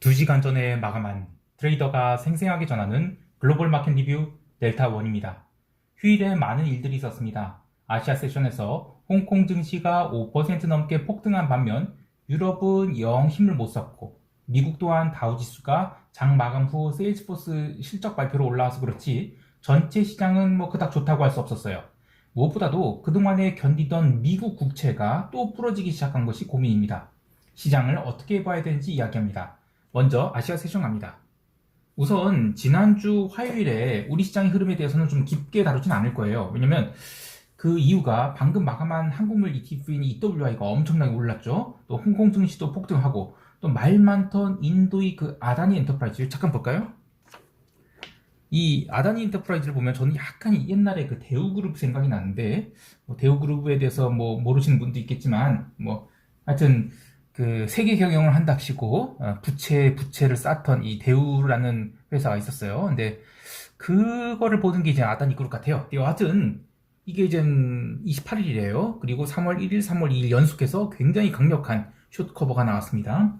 2시간 전에 마감한 트레이더가 생생하게 전하는 글로벌 마켓 리뷰 델타1입니다. 휴일에 많은 일들이 있었습니다. 아시아 세션에서 홍콩 증시가 5% 넘게 폭등한 반면 유럽은 영 힘을 못 썼고 미국 또한 다우지수가 장 마감 후 세일즈포스 실적 발표로 올라와서 그렇지 전체 시장은 그닥 좋다고 할 수 없었어요. 무엇보다도 그동안에 견디던 미국 국채가 또 부러지기 시작한 것이 고민입니다. 시장을 어떻게 봐야 되는지 이야기합니다. 먼저 아시아 세션 갑니다. 우선 지난주 화요일에 우리 시장의 흐름에 대해서는 좀 깊게 다루진 않을 거예요. 왜냐면 그 이유가 방금 마감한 한국물 ETF인 EWI가 엄청나게 올랐죠. 또 홍콩 증시도 폭등하고 또 말 많던 인도의 그 아다니 엔터프라이즈 잠깐 볼까요? 이 아다니 엔터프라이즈를 보면 저는 약간 옛날에 그 대우그룹 생각이 나는데 대우그룹에 대해서 모르시는 분도 있겠지만 하여튼 그 세계 경영을 한답시고 부채를 쌓던 이 대우라는 회사가 있었어요. 근데 그거를 보는 게 이제 아다니 그룹 같아요. 여하튼 이게 이제 28일이래요. 그리고 3월 1일, 3월 2일 연속해서 굉장히 강력한 숏 커버가 나왔습니다.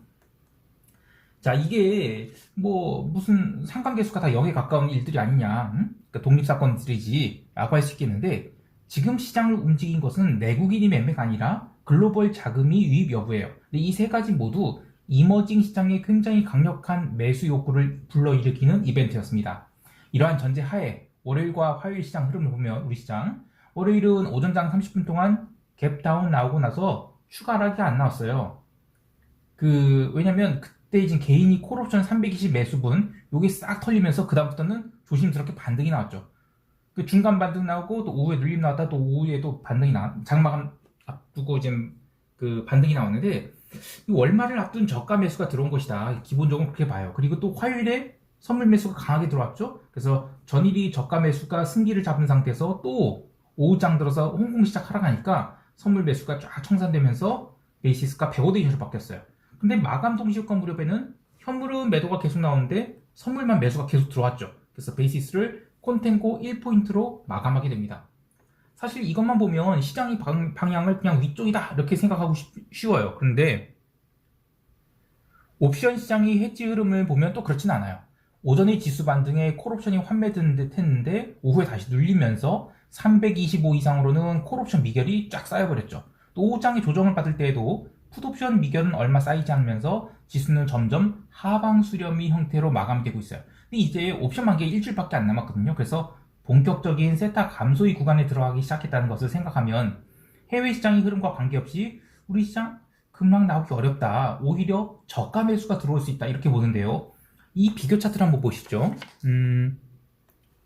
자, 이게 무슨 상관계수가 다 0에 가까운 일들이 아니냐, 그러니까 독립사건들이지 라고 할 수 있겠는데, 지금 시장을 움직인 것은 내국인이 매매가 아니라 글로벌 자금이 유입 여부예요. 근데 이 세 가지 모두 이머징 시장에 굉장히 강력한 매수 욕구를 불러일으키는 이벤트였습니다. 이러한 전제 하에 월요일과 화요일 시장 흐름을 보면 우리 시장 월요일은 오전장 30분 동안 갭다운 나오고 나서 추가 하락이 안 나왔어요. 왜냐면 그때 이제 개인이 콜옵션 320 매수분 요게 싹 털리면서 그다음부터는 조심스럽게 반등이 나왔죠. 그 중간 반등 나오고 또 오후에 눌림 나왔다 또 오후에도 반등이 장마감 앞두고 지금 그 반등이 나왔는데 월말을 앞둔 저가 매수가 들어온 것이다. 기본적으로 그렇게 봐요. 그리고 또 화요일에 선물 매수가 강하게 들어왔죠. 그래서 전일이 저가 매수가 승기를 잡은 상태에서 또 오후장 들어서 홍콩 시작 하락하니까 선물 매수가 쫙 청산되면서 베이시스가 105대 2로 바뀌었어요. 근데 마감 동시효과 무렵에는 현물은 매도가 계속 나오는데 선물만 매수가 계속 들어왔죠. 그래서 베이시스를 콘텐고 1포인트로 마감하게 됩니다. 사실 이것만 보면 시장의 방향을 그냥 위쪽이다 이렇게 생각하고 쉬워요. 그런데 옵션 시장의 해지 흐름을 보면 또 그렇진 않아요. 오전의 지수 반등에 콜옵션이 환매되는 듯 했는데 오후에 다시 눌리면서 325 이상으로는 콜옵션 미결이 쫙 쌓여버렸죠. 또 오후장에 조정을 받을 때에도 풋옵션 미결은 얼마 쌓이지 않으면서 지수는 점점 하방 수렴이 형태로 마감되고 있어요. 근데 이제 옵션 만기에 일주일밖에 안 남았거든요. 그래서 본격적인 세타 감소의 구간에 들어가기 시작했다는 것을 생각하면 해외 시장의 흐름과 관계없이 우리 시장 급락 나오기 어렵다. 오히려 저가 매수가 들어올 수 있다. 이렇게 보는데요. 이 비교 차트를 한번 보시죠.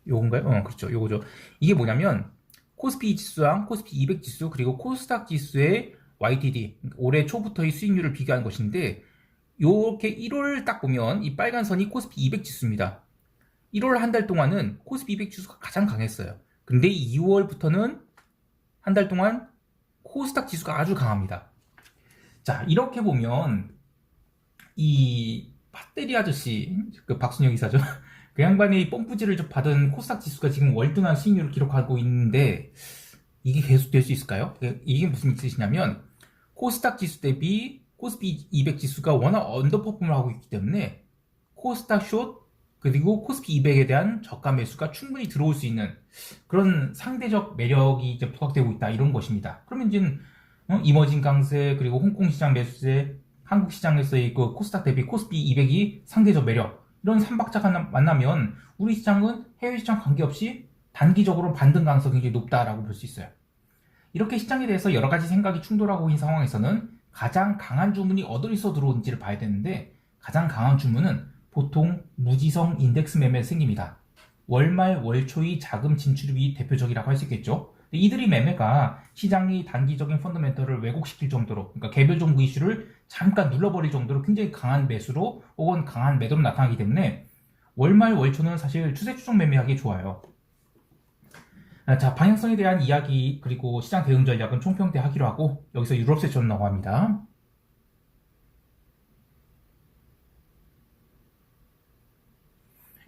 요건가요? 그렇죠. 요거죠. 이게 뭐냐면 코스피 지수랑 코스피 200 지수 그리고 코스닥 지수의 YTD 올해 초부터의 수익률을 비교한 것인데 요렇게 1월 딱 보면 이 빨간 선이 코스피 200 지수입니다. 1월 한 달 동안은 코스피 200 지수가 가장 강했어요. 근데 2월부터는 한 달 동안 코스닥 지수가 아주 강합니다. 자, 이렇게 보면 이 팥대리 아저씨, 그 박순영 이사죠. 그 양반이 펌프질을 좀 받은 코스닥 지수가 지금 월등한 수익률을 기록하고 있는데 이게 계속될 수 있을까요? 이게 무슨 뜻이냐면 코스닥 지수 대비 코스피 200 지수가 워낙 언더퍼폼을 하고 있기 때문에 코스닥 숏 그리고 코스피 200에 대한 저가 매수가 충분히 들어올 수 있는 그런 상대적 매력이 이제 부각되고 있다 이런 것입니다. 그러면 이제 이머징 강세 그리고 홍콩 시장 매수세 한국 시장에서의 그 코스닥 대비 코스피 200이 상대적 매력 이런 3박자가 만나면 우리 시장은 해외 시장 관계없이 단기적으로 반등 가능성이 굉장히 높다라고 볼 수 있어요. 이렇게 시장에 대해서 여러 가지 생각이 충돌하고 있는 상황에서는 가장 강한 주문이 어디서 들어오는지를 봐야 되는데 가장 강한 주문은 보통 무지성 인덱스 매매에 생깁니다. 월말 월초의 자금 진출이 대표적이라고 할 수 있겠죠. 이들이 매매가 시장의 단기적인 펀더멘털을 왜곡시킬 정도로 그러니까 개별 종목 이슈를 잠깐 눌러버릴 정도로 굉장히 강한 매수로 혹은 강한 매도로 나타나기 때문에 월말 월초는 사실 추세 추종 매매하기 좋아요. 자, 방향성에 대한 이야기 그리고 시장 대응 전략은 총평대하기로 하고 여기서 유럽 세션 넘어갑니다.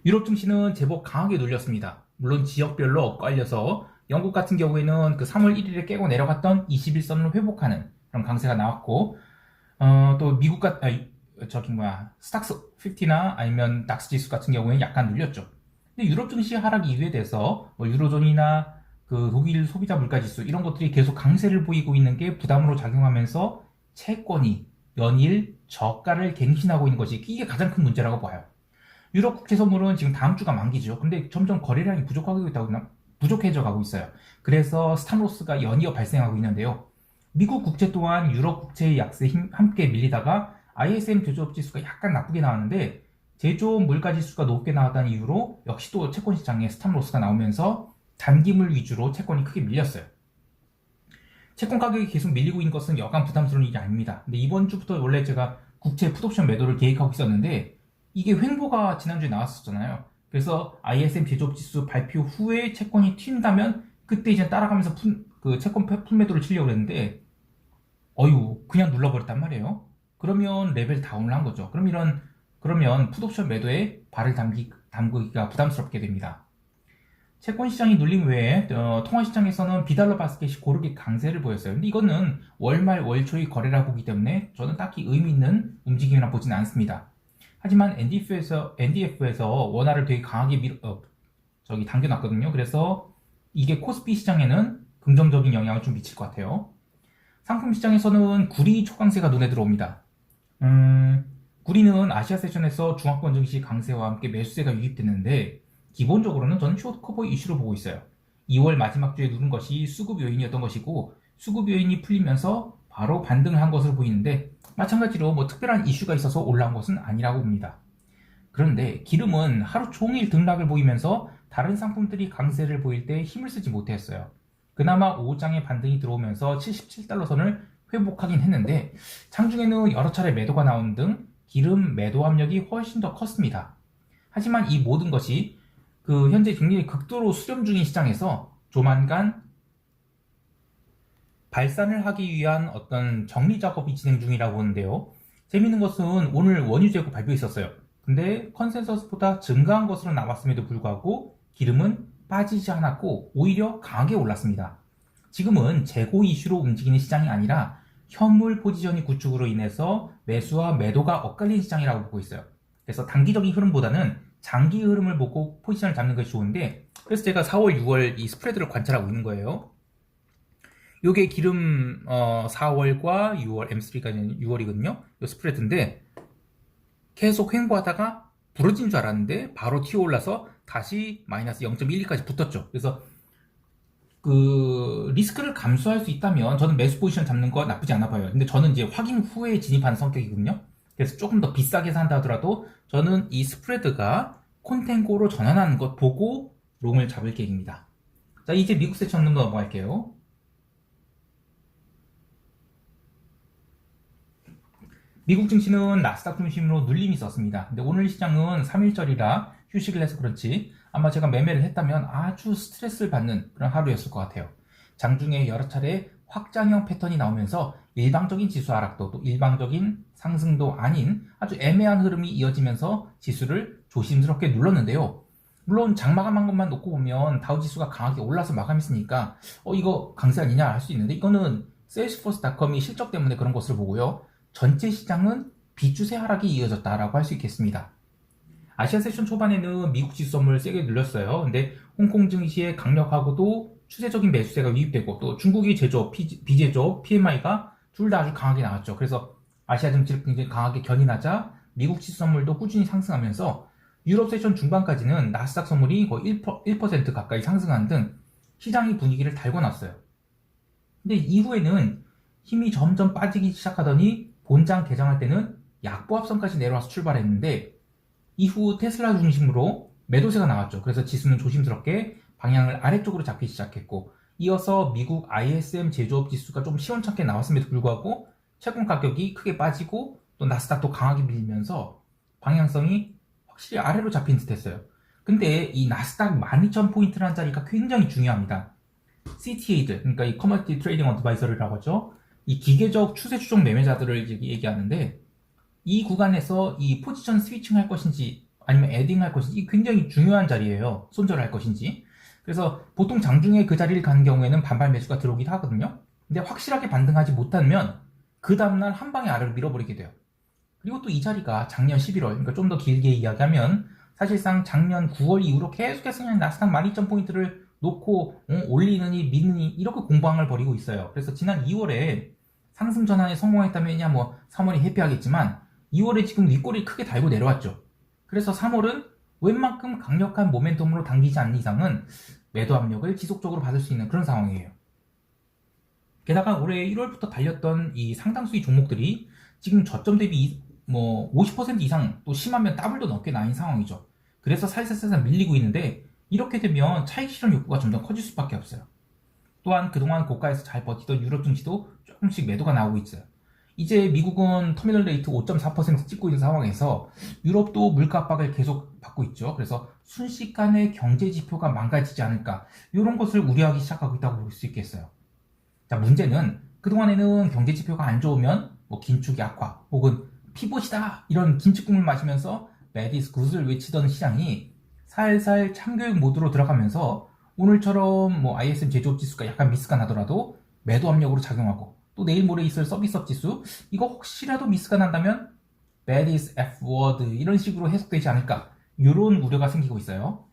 유럽 증시는 제법 강하게 눌렸습니다. 물론 지역별로 엇갈려서 영국 같은 경우에는 그 3월 1일에 깨고 내려갔던 21선을 회복하는 그런 강세가 나왔고 또 스탁스 50나 아니면 닥스 지수 같은 경우에는 약간 눌렸죠. 근데 유럽 증시 하락 이후에 대해서 뭐 유로존이나 그 독일 소비자 물가 지수 이런 것들이 계속 강세를 보이고 있는 게 부담으로 작용하면서 채권이 연일 저가를 갱신하고 있는 것이 이게 가장 큰 문제라고 봐요. 유럽 국채 선물은 지금 다음 주가 만기죠. 근데 점점 거래량이 부족해져 가고 있어요. 그래서 스탑로스가 연이어 발생하고 있는데요. 미국 국채 또한 유럽 국채의 약세에 함께 밀리다가 ISM 제조업 지수가 약간 나쁘게 나왔는데 제조업 물가 지수가 높게 나왔다는 이유로 역시 또 채권 시장에 스탑로스가 나오면서 단기물 위주로 채권이 크게 밀렸어요. 채권 가격이 계속 밀리고 있는 것은 여간 부담스러운 일이 아닙니다. 근데 이번 주부터 원래 제가 국채 풋옵션 매도를 계획하고 있었는데 이게 횡보가 지난주에 나왔었잖아요. 그래서 ISM 제조업 지수 발표 후에 채권이 튄다면 그때 이제 따라가면서 그 채권 풀매도를 치려고 했는데 그냥 눌러버렸단 말이에요. 그러면 레벨 다운을 한 거죠. 그러면 풋옵션 매도에 발을 담그기가 부담스럽게 됩니다. 채권 시장이 눌림 외에 통화 시장에서는 비달러 바스켓이 고르게 강세를 보였어요. 근데 이거는 월말 월초의 거래라 보기 때문에 저는 딱히 의미 있는 움직임이라 보지는 않습니다. 하지만 NDF에서 원화를 되게 강하게 당겨놨거든요. 그래서 이게 코스피 시장에는 긍정적인 영향을 좀 미칠 것 같아요. 상품 시장에서는 구리 초강세가 눈에 들어옵니다. 구리는 아시아 세션에서 중화권 증시 강세와 함께 매수세가 유입됐는데 기본적으로는 저는 숏 커버 이슈로 보고 있어요. 2월 마지막 주에 누른 것이 수급 요인이었던 것이고 수급 요인이 풀리면서 바로 반등을 한 것으로 보이는데 마찬가지로 뭐 특별한 이슈가 있어서 올라온 것은 아니라고 봅니다. 그런데 기름은 하루 종일 등락을 보이면서 다른 상품들이 강세를 보일 때 힘을 쓰지 못했어요. 그나마 오후장에 반등이 들어오면서 77달러 선을 회복하긴 했는데 장중에는 여러 차례 매도가 나온 등 기름 매도 압력이 훨씬 더 컸습니다. 하지만 이 모든 것이 현재 금리를 극도로 수렴 중인 시장에서 조만간 발산을 하기 위한 어떤 정리 작업이 진행 중이라고 보는데요. 재미있는 것은 오늘 원유 재고 발표했었어요. 근데 컨센서스보다 증가한 것으로 나왔음에도 불구하고 기름은 빠지지 않았고 오히려 강하게 올랐습니다. 지금은 재고 이슈로 움직이는 시장이 아니라 현물 포지션이 구축으로 인해서 매수와 매도가 엇갈린 시장이라고 보고 있어요. 그래서 단기적인 흐름보다는 장기 흐름을 보고 포지션을 잡는 것이 좋은데 그래서 제가 4월, 6월 이 스프레드를 관찰하고 있는 거예요. 요게 기름 4월과 6월 M3가 6월이거든요. 요 스프레드인데 계속 횡보하다가 부러진 줄 알았는데 바로 튀어올라서 다시 마이너스 0.12까지 붙었죠. 그래서 리스크를 감수할 수 있다면 저는 매수 포지션 잡는 거 나쁘지 않아 봐요. 근데 저는 이제 확인 후에 진입하는 성격이거든요. 그래서 조금 더 비싸게 산다 하더라도 저는 이 스프레드가 콘텐고로 전환하는 것 보고 롱을 잡을 계획입니다. 자, 이제 미국 세션 넘어갈게요. 미국 증시는 나스닥 중심으로 눌림이 있었습니다. 근데 오늘 시장은 3일절이라 휴식을 해서 그렇지 아마 제가 매매를 했다면 아주 스트레스를 받는 그런 하루였을 것 같아요. 장중에 여러 차례 확장형 패턴이 나오면서 일방적인 지수 하락도 또 일방적인 상승도 아닌 아주 애매한 흐름이 이어지면서 지수를 조심스럽게 눌렀는데요. 물론 장마감한 것만 놓고 보면 다우지수가 강하게 올라서 마감했으니까 이거 강세 아니냐 할 수 있는데 이거는 세일스포스닷컴이 실적 때문에 그런 것을 보고요. 전체 시장은 비추세 하락이 이어졌다라고 할 수 있겠습니다. 아시아 세션 초반에는 미국 지수 선물 세게 눌렸어요. 근데 홍콩 증시의 강력하고도 추세적인 매수세가 유입되고 또 중국이 제조업, 비제조업, PMI가 둘 다 아주 강하게 나왔죠. 그래서 아시아 증시를 굉장히 강하게 견인하자 미국 지수 선물도 꾸준히 상승하면서 유럽 세션 중반까지는 나스닥 선물이 거의 1% 가까이 상승한 등 시장의 분위기를 달궈놨어요. 근데 이후에는 힘이 점점 빠지기 시작하더니 본장 개장할 때는 약보합선까지 내려와서 출발했는데 이후 테슬라 중심으로 매도세가 나왔죠. 그래서 지수는 조심스럽게 방향을 아래쪽으로 잡기 시작했고 이어서 미국 ISM 제조업 지수가 좀 시원찮게 나왔음에도 불구하고 채권 가격이 크게 빠지고 또 나스닥도 강하게 밀리면서 방향성이 확실히 아래로 잡힌 듯 했어요. 근데 이 나스닥 12,000포인트라는 자리가 굉장히 중요합니다. CTA들, 그러니까 이 커머디티 트레이딩 어드바이저리라고 하죠. 이 기계적 추세 추종 매매자들을 얘기하는데 이 구간에서 이 포지션 스위칭 할 것인지 아니면 에딩 할 것인지 굉장히 중요한 자리예요. 손절할 것인지. 그래서 보통 장중에 그 자리를 가는 경우에는 반발 매수가 들어오기도 하거든요. 근데 확실하게 반등하지 못하면 그 다음날 한 방에 아래로 밀어버리게 돼요. 그리고 또 이 자리가 작년 11월, 그러니까 좀 더 길게 이야기하면 사실상 작년 9월 이후로 계속해서 그냥 나스닥 12,000포인트를 놓고 올리느니 믿느니 이렇게 공방을 벌이고 있어요. 그래서 지난 2월에 상승 전환에 성공했다면야 뭐 3월이 해피하겠지만 2월에 지금 윗꼬리 크게 달고 내려왔죠. 그래서 3월은 웬만큼 강력한 모멘텀으로 당기지 않는 이상은 매도 압력을 지속적으로 받을 수 있는 그런 상황이에요. 게다가 올해 1월부터 달렸던 이 상당수의 종목들이 지금 저점 대비 뭐 50% 이상 또 심하면 더블도 넘게 나인 상황이죠. 그래서 살살살살 밀리고 있는데 이렇게 되면 차익 실현 욕구가 점점 커질 수밖에 없어요. 또한 그동안 고가에서 잘 버티던 유럽 증시도 조금씩 매도가 나오고 있어요. 이제 미국은 터미널 레이트 5.4% 찍고 있는 상황에서 유럽도 물가 압박을 계속 받고 있죠. 그래서 순식간에 경제 지표가 망가지지 않을까 이런 것을 우려하기 시작하고 있다고 볼 수 있겠어요. 자, 문제는 그동안에는 경제 지표가 안 좋으면 뭐 긴축 약화 혹은 피봇이다 이런 긴축금을 마시면서 매디스 굿을 외치던 시장이 살살 참교육 모드로 들어가면서 오늘처럼 뭐 ISM 제조업 지수가 약간 미스가 나더라도 매도 압력으로 작용하고 또 내일 모레 있을 서비스업 지수 이거 혹시라도 미스가 난다면 bad is F word 이런 식으로 해석되지 않을까 이런 우려가 생기고 있어요.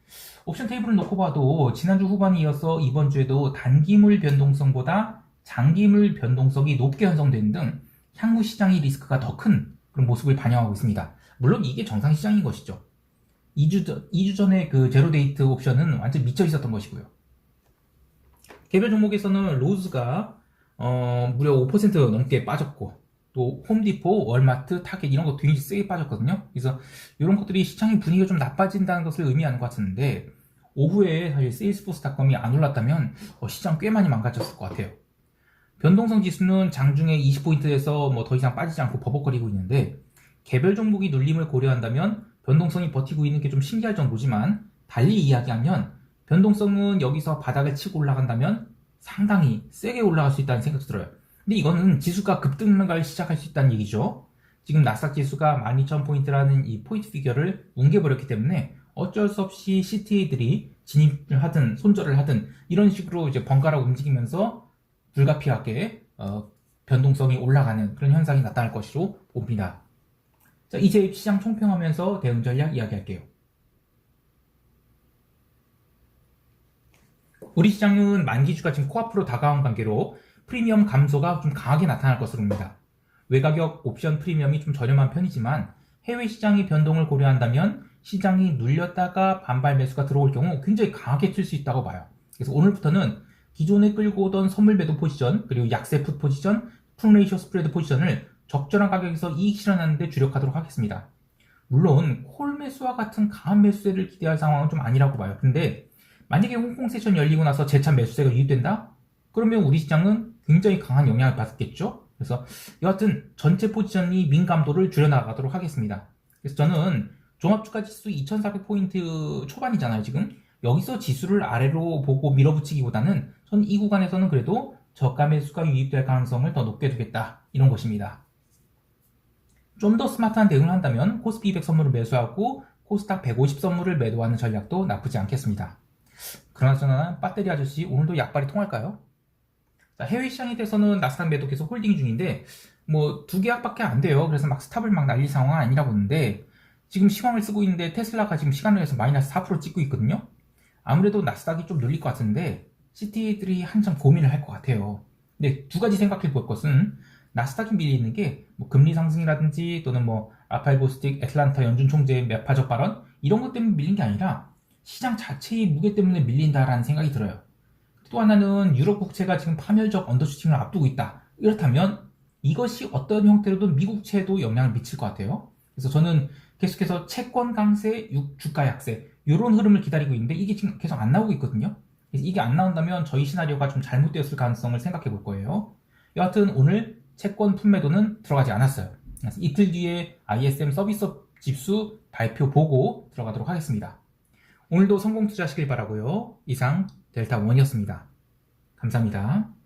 옵션 테이블을 놓고 봐도 지난주 후반에 이어서 이번 주에도 단기물 변동성보다 장기물 변동성이 높게 형성되는 등 향후 시장의 리스크가 더 큰 그런 모습을 반영하고 있습니다. 물론 이게 정상 시장인 것이죠. 2주 전에 그 제로데이트 옵션은 완전 미쳐 있었던 것이고요. 개별 종목에서는 로즈가 무려 5% 넘게 빠졌고 또 홈디포, 월마트, 타겟 이런 거 굉장히 세게 빠졌거든요. 그래서 이런 것들이 시장의 분위기가 좀 나빠진다는 것을 의미하는 것 같은데 오후에 사실 세일스포스닷컴이 안 올랐다면 시장 꽤 많이 망가졌을 것 같아요. 변동성 지수는 장중에 20포인트에서 뭐 더 이상 빠지지 않고 버벅거리고 있는데 개별 종목이 눌림을 고려한다면 변동성이 버티고 있는 게 좀 신기할 정도지만 달리 이야기하면 변동성은 여기서 바닥을 치고 올라간다면 상당히 세게 올라갈 수 있다는 생각이 들어요. 근데 이거는 지수가 급등을 시작할 수 있다는 얘기죠. 지금 나스닥 지수가 12,000포인트라는 이 포인트 피겨를 뭉개버렸기 때문에 어쩔 수 없이 CTA들이 진입을 하든 손절을 하든 이런 식으로 이제 번갈아 움직이면서 불가피하게 변동성이 올라가는 그런 현상이 나타날 것으로 봅니다. 자, 이제 시장 총평하면서 대응 전략 이야기할게요. 우리 시장은 만기주가 지금 코앞으로 다가온 관계로 프리미엄 감소가 좀 강하게 나타날 것으로 봅니다. 외가격 옵션 프리미엄이 좀 저렴한 편이지만 해외 시장의 변동을 고려한다면 시장이 눌렸다가 반발 매수가 들어올 경우 굉장히 강하게 칠 수 있다고 봐요. 그래서 오늘부터는 기존에 끌고 오던 선물 매도 포지션 그리고 약세 풋 포지션, 풋레이쇼 스프레드 포지션을 적절한 가격에서 이익 실현하는 데 주력하도록 하겠습니다. 물론 콜 매수와 같은 강한 매수세를 기대할 상황은 좀 아니라고 봐요. 근데 만약에 홍콩 세션 열리고 나서 재차 매수세가 유입된다? 그러면 우리 시장은 굉장히 강한 영향을 받겠죠? 그래서 여하튼 전체 포지션이 민감도를 줄여나가도록 하겠습니다. 그래서 저는 종합주가 지수 2400포인트 초반이잖아요, 지금. 여기서 지수를 아래로 보고 밀어붙이기보다는 전 이 구간에서는 그래도 저가 매수가 유입될 가능성을 더 높게 두겠다. 이런 것입니다. 좀 더 스마트한 대응을 한다면 코스피 200 선물을 매수하고 코스닥 150 선물을 매도하는 전략도 나쁘지 않겠습니다. 그나저나 배터리 아저씨 오늘도 약발이 통할까요? 자, 해외 시장에 대해서는 나스닥 매도 계속 홀딩 중인데 뭐 2계약밖에 안 돼요. 그래서 막 스탑을 막 날릴 상황은 아니라 보는데 지금 시황을 쓰고 있는데 테슬라가 지금 시간을 해서 마이너스 4% 찍고 있거든요. 아무래도 나스닥이 좀 눌릴 것 같은데 CTA들이 한참 고민을 할 것 같아요. 근데 두 가지 생각해 볼 것은 나스닥이 밀리는 게 뭐 금리 상승이라든지 또는 뭐 라파엘 보스틱 애틀란타 연준 총재의 매파적 발언 이런 것 때문에 밀린 게 아니라 시장 자체의 무게 때문에 밀린다라는 생각이 들어요. 또 하나는 유럽 국채가 지금 파멸적 언더슈팅을 앞두고 있다. 이렇다면 이것이 어떤 형태로든 미국채에도 영향을 미칠 것 같아요. 그래서 저는 계속해서 채권 강세, 주가 약세 이런 흐름을 기다리고 있는데 이게 지금 계속 안 나오고 있거든요. 그래서 이게 안 나온다면 저희 시나리오가 좀 잘못되었을 가능성을 생각해 볼 거예요. 여하튼 오늘 채권 품매도는 들어가지 않았어요. 그래서 이틀 뒤에 ISM 서비스업 지수 발표 보고 들어가도록 하겠습니다. 오늘도 성공 투자하시길 바라고요. 이상 델타원이었습니다. 감사합니다.